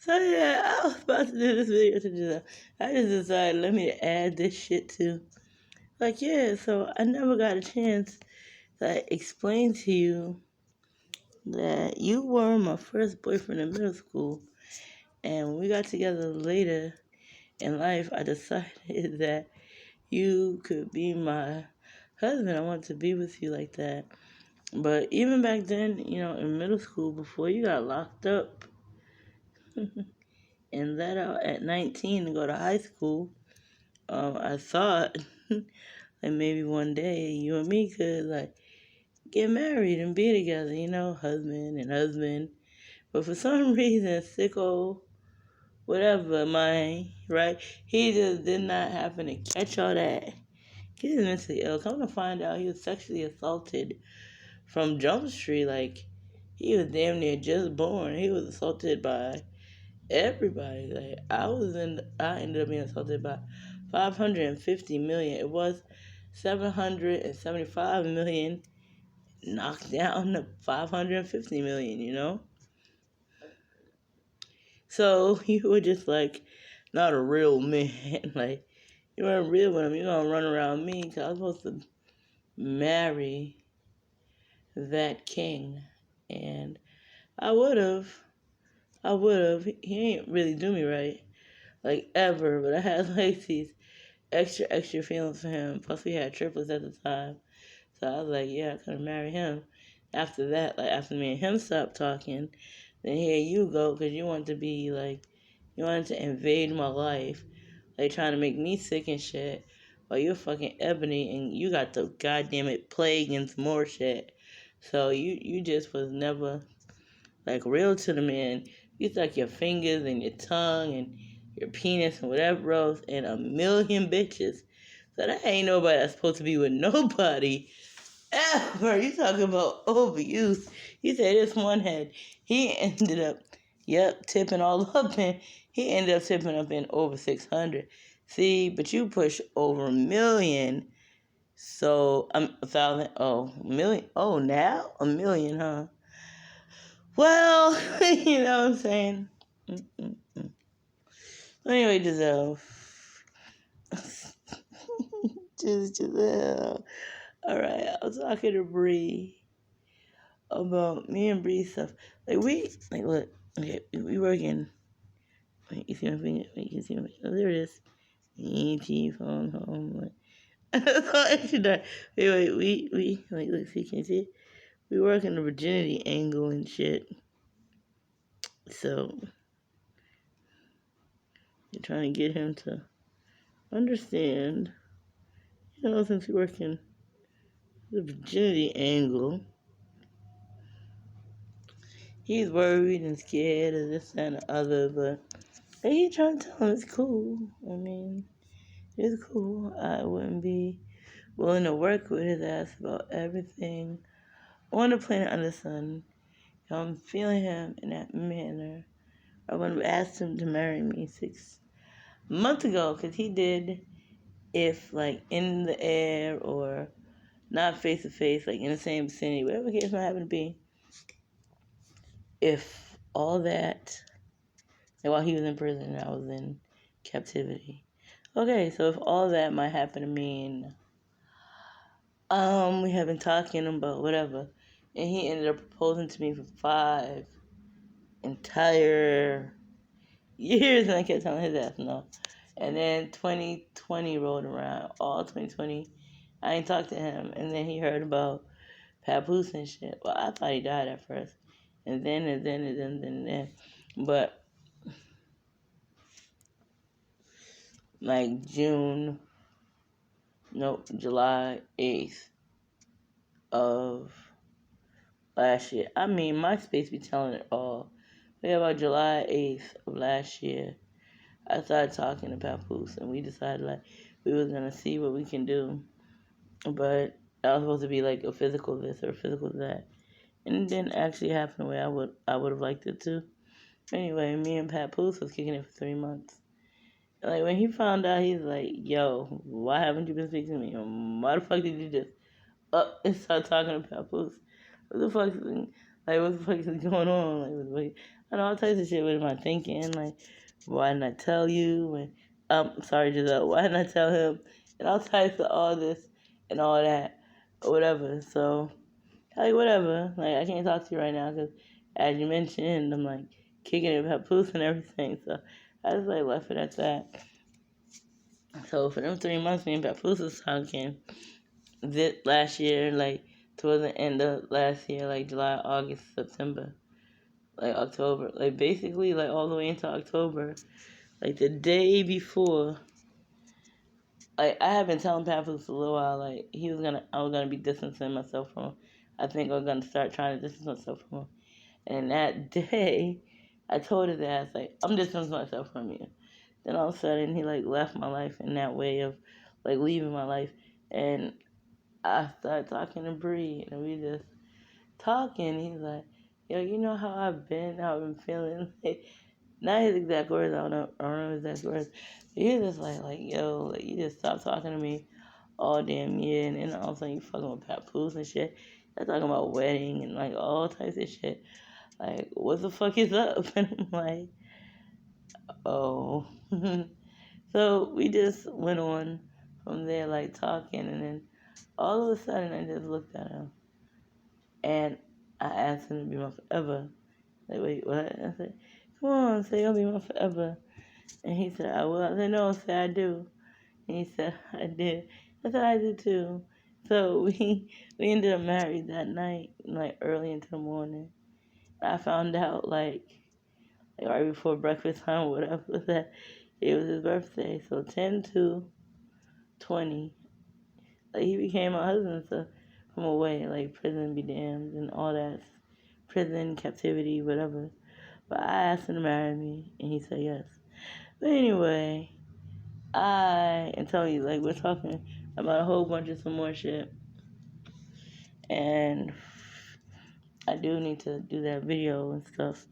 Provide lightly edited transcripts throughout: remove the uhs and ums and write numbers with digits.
So yeah, I was about to do this video to Giselle. I just decided let me add this shit too. Like yeah, so I never got a chance to explain to you that you were my first boyfriend in middle school, and when we got together later in life, I decided that you could be my husband. I wanted to be with you like that. But even back then, in middle school, before you got locked up and let out at 19 to go to high school, I thought like maybe one day you and me could like get married and be together, husband and husband. But for some reason, sicko, whatever, right? He just did not happen to catch all that. He's mentally ill. Come to find out, he was sexually assaulted from Jump Street. Like, he was damn near just born. He was assaulted by everybody. Like, I ended up being assaulted by 550 million. It was 775 million knocked down to 550 million. So you were just like not a real man. Like, you weren't real with him. You're gonna run around me because I was supposed to marry that king. And I would have. He ain't really do me right, like ever. But I had like these extra feelings for him. Plus, we had triplets at the time, so I was like, yeah, I could marry him. After that, like after me and him stopped talking, then here you go, because you wanted to invade my life, like trying to make me sick and shit. While you're fucking Ebony and you got the goddamn it plague and some more shit. So you just was never like real to the man. You stuck your fingers and your tongue and your penis and whatever else and a million bitches. So that ain't nobody that's supposed to be with nobody ever. You talking about overuse. He said this one head, he ended up, tipping all up in, he ended up tipping up in over 600. See, but you push over a million. So, 1,000, million. Oh, now? A million, huh? Well, you know what I'm saying? Anyway, Giselle. Giselle. Alright, I was talking to Bree about me and Bree stuff. Look, okay, we working. Wait, you see my finger? Wait, you see my finger? Oh, there it is. E.T. phone home. Wait, look, see, can you see it? We work in the virginity angle and shit. So, you're trying to get him to understand, since we work in the virginity angle, he's worried and scared of this and the other, but he trying to tell him it's cool. I mean, it's cool. I wouldn't be willing to work with his ass about everything on the planet under the sun. I'm feeling him in that manner. I would have asked him to marry me 6 months ago, because he did, if like in the air or not face to face, like in the same vicinity, whatever the case might happen to be. If all that, like while he was in prison and I was in captivity. Okay, so if all that might happen to me and we have been talking about whatever, and he ended up proposing to me for 5 entire years, and I kept telling his ass no. And then 2020 rolled around, all 2020, I ain't talked to him, and then he heard about Papoose and shit. Well, I thought he died at first, and then, but like July 8th of last year. I mean, MySpace be telling it all. But yeah, about July 8th of last year, I started talking to Papoose, and we decided like we was gonna see what we can do. But that was supposed to be like a physical this or a physical that, and it didn't actually happen the way I would have liked it to. Anyway, me and Papoose was kicking it for 3 months. Like when he found out, he's like, "Yo, why haven't you been speaking to me? Why the fuck did you just up and start talking to Papoose? What the fuck is going on? And all types of shit. What am I thinking? Like, why didn't I tell you? And sorry, Gizzelle. Why didn't I tell him? And all types of all this and all that, or whatever. So, like, whatever. Like, I can't talk to you right now because, as you mentioned, I'm like kicking it with Papoose and everything. So, I just like left it at that. So, for them 3 months, me and Papoose was talking this last year, like towards the end of last year, like July, August, September, like October, like basically like all the way into October, like the day before. Like I have been telling Papoose for a little while, like I was gonna be distancing myself from him. I think I was gonna start trying to distance myself from him. And that day, I told his ass like I'm distancing myself from you. Then all of a sudden he like left my life in that way of like leaving my life, and I started talking to Bree, and we just talking. He's like, "Yo, you know how I've been feeling." Like, not his exact words. I don't know his exact words. But he's just like, "Yo, like you just stopped talking to me all damn year, and then all of a sudden you fucking with Papoose and shit. They're talking about wedding and like all types of shit. Like, what the fuck is up?" And I'm like, "Oh." So we just went on from there, like talking, and then all of a sudden I just looked at him. And I asked him to be my forever. Like, wait, what? I said, come on, say you'll be my forever. And he said, I will. I said, no, say I do. And he said, I did. I said, I do too. So we ended up married that night, like early into the morning. I found out like right before breakfast time or whatever that it was his birthday. So 10/2/20, like he became my husband. So from away, like prison be damned and all that, prison, captivity, whatever. But I asked him to marry me, and he said yes. But anyway, I am telling you, like we're talking about a whole bunch of some more shit, and I do need to do that video and stuff.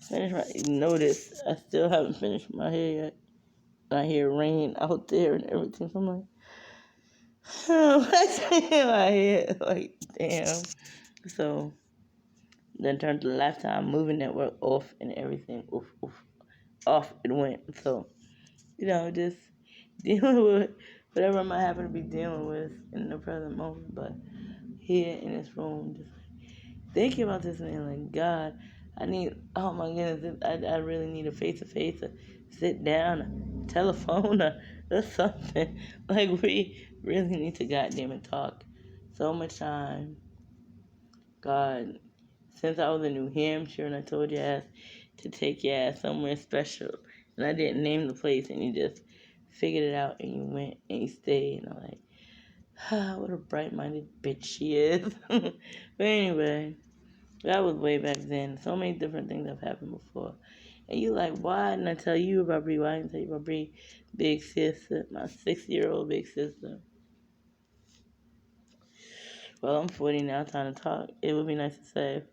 Finish my notice. I still haven't finished my hair yet. I hear rain out there and everything. So I'm like, what's in my head? Like, damn. So then turned the lifetime moving network off and everything. Oof, oof. Off it went. So, just dealing with whatever I might happen to be dealing with in the present moment. But here in this room, just thinking about this man, like, God, oh my goodness, I really need a face-to-face, to sit down, a telephone, or something. Like, we really need to goddamn it talk. So much time. God, since I was in New Hampshire and I told your ass to take your ass somewhere special, and I didn't name the place, and you just figured it out, and you went, and you stayed, and I'm like, what a bright-minded bitch she is. But anyway, that was way back then. So many different things have happened before. And you like, why didn't I tell you about Bree? Why didn't I tell you about Bree? Big sister, my 6-year-old big sister. Well, I'm 40 now, time to talk. It would be nice to say.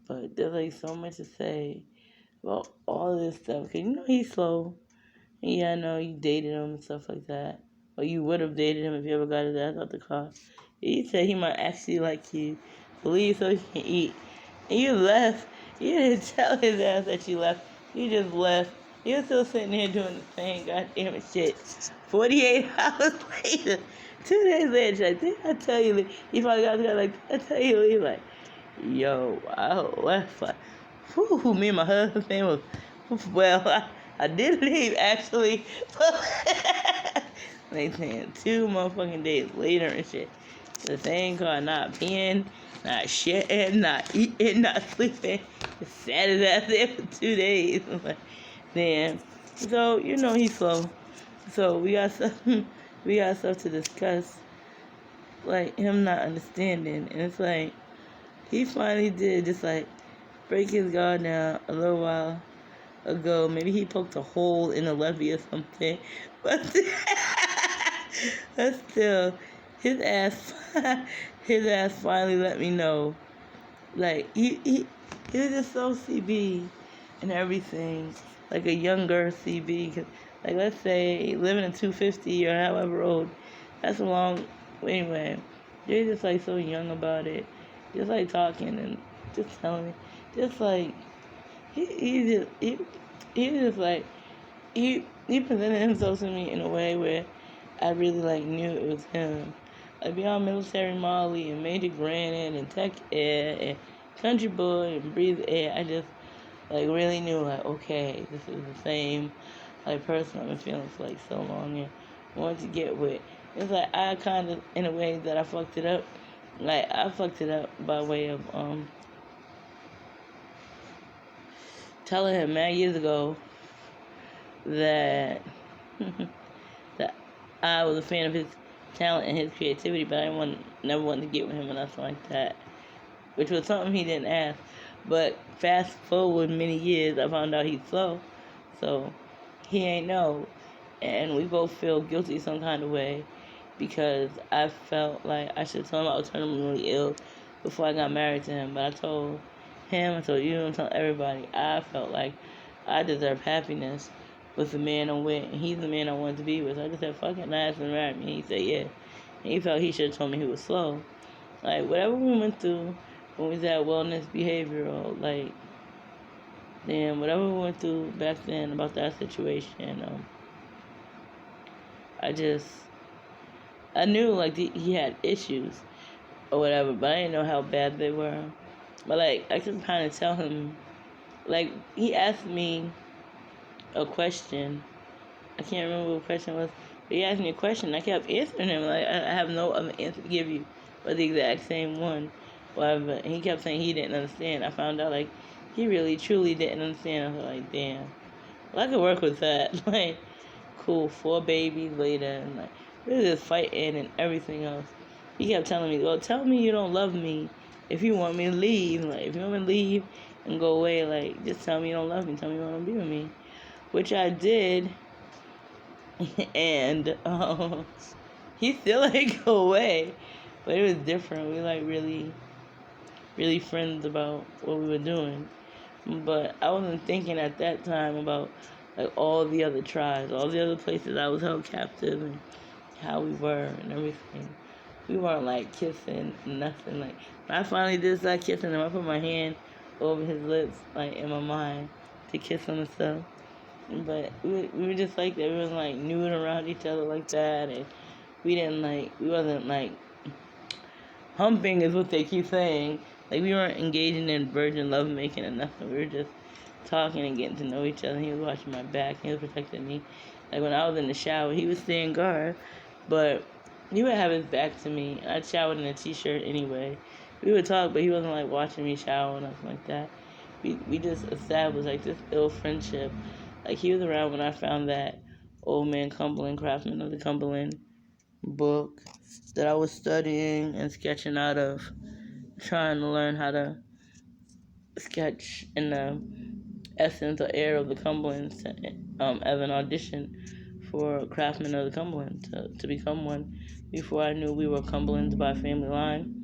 But there's like so much to say about all this stuff. Because he's slow. And yeah, I know you dated him and stuff like that. Or you would have dated him if you ever got his ass out the car. He said he might actually like you. Leave so he can eat. And you left. You didn't tell his ass that you left. You just left. You're still sitting there doing the same goddamn shit. 48 hours later. 2 days later, like, did I tell you? You probably got to like, did I tell you? He's like, yo, I left. Like, whew, me and my husband was, well, I did leave actually. Like saying 2 motherfucking days later and shit. The same car, not peeing, not shitting, not eating, not sleeping. Just sat his ass there for 2 days. I'm like, damn. So he's slow. So we got stuff to discuss. Like him not understanding, and it's like he finally did just like break his guard down a little while ago. Maybe he poked a hole in the levee or something, but still, his ass finally let me know. Like he was just so CB and everything, like a younger CB. Cause, like, let's say living in 250 or however old, that's a long. Anyway, they're just like so young about it, just like talking and just telling me, just like he just like he presented himself to me in a way where I really like knew it was him. Like beyond Military Molly and Major Granite and Tech Air and Country Boy and Breathe Air, I just like really knew like, okay, this is the same like person I've been feeling for like so long and wanted to get with. It's like I kind of in a way that I fucked it up. Like I fucked it up by way of telling him many years ago that that I was a fan of his talent and his creativity, but I never wanted to get with him or nothing like that, which was something he didn't ask. But fast forward many years, I found out he's slow, so he ain't know, and we both feel guilty some kind of way because I felt like I should tell him I was terminally ill before I got married to him. But I told him, I told you, I told everybody, I felt like I deserve happiness with the man I'm with, and he's the man I wanted to be with. So I just said, fuck it, and I asked him to marry me. He said, yeah. And he felt he should have told me he was slow. Like, whatever we went through when we was at wellness behavioral, like, then whatever we went through back then about that situation, I knew, like, he had issues or whatever, but I didn't know how bad they were. But, like, I could kind of tell him, like, he asked me a question. I can't remember what the question was, but he asked me a question. I kept answering him. Like, I have no other answer to give you but the exact same one. Whatever. And he kept saying he didn't understand. I found out, like, he really, truly didn't understand. I was like, damn. Well, I could work with that. Like, cool. 4 babies later, and, like, we were just fighting and everything else. He kept telling me, well, tell me you don't love me if you want me to leave. Like, if you want me to leave and go away, like, just tell me you don't love me. Tell me you want to be with me. Which I did. And he still ain't go away, but it was different. We like really, really friends about what we were doing. But I wasn't thinking at that time about like all the other tribes, all the other places I was held captive, and how we were and everything. We weren't like kissing, nothing. Like when I finally did start kissing him, I put my hand over his lips, like in my mind, to kiss him and stuff. But we were just like that. We wasn't like nude around each other like that, and we wasn't like humping is what they keep saying. Like we weren't engaging in virgin lovemaking or nothing. We were just talking and getting to know each other. He was watching my back. He was protecting me. Like when I was in the shower, he was staying guard, but he would have his back to me. I showered in a t-shirt anyway. We would talk, but he wasn't like watching me shower or nothing like that. We just established like this ill friendship. Like he was around when I found that Old Man Cumberland, Craftsman of the Cumberland book that I was studying and sketching out of, trying to learn how to sketch in the essence or air of the Cumberland as an audition for Craftsman of the Cumberland to become one before I knew we were Cumberlands by family line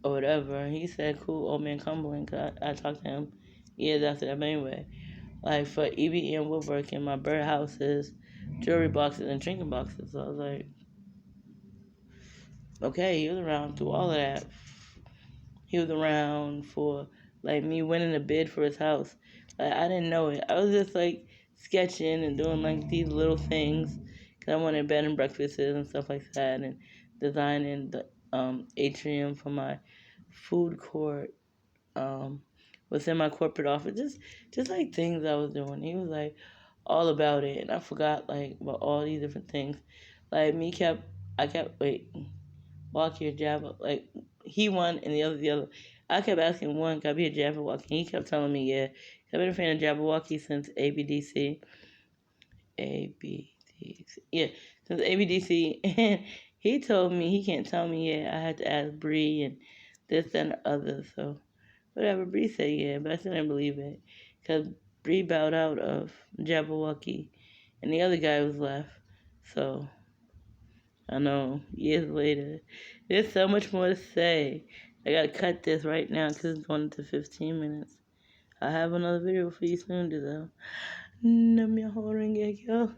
or whatever. He said, cool, Old Man Cumberland, 'cause I talked to him years after that. But anyway, like for EBM woodwork in my birdhouses, jewelry boxes, and drinking boxes. So I was like, okay, he was around through all of that. He was around for like me winning a bid for his house. Like I didn't know it. I was just like sketching and doing like these little things because I wanted bed and breakfasts and stuff like that, and designing the atrium for my food court. Within my corporate office, just like things I was doing. He was like all about it, and I forgot like about all these different things. Like I kept walkie or Java. Like he won and the other. I kept asking one, could I be a Jabberwocky? He kept telling me, yeah. I've been a fan of Jabberwocky since ABDC. ABDC. Yeah, since ABDC. And he told me he can't tell me, yeah, I had to ask Bree and this and the other. So whatever, Bree said, yeah, but I still didn't believe it. Because Bree bowed out of Jabberwocky and the other guy was left. So I know, years later. There's so much more to say. I gotta cut this right now because it's going into 15 minutes. I have another video for you soon, Gizzelle. Nam yo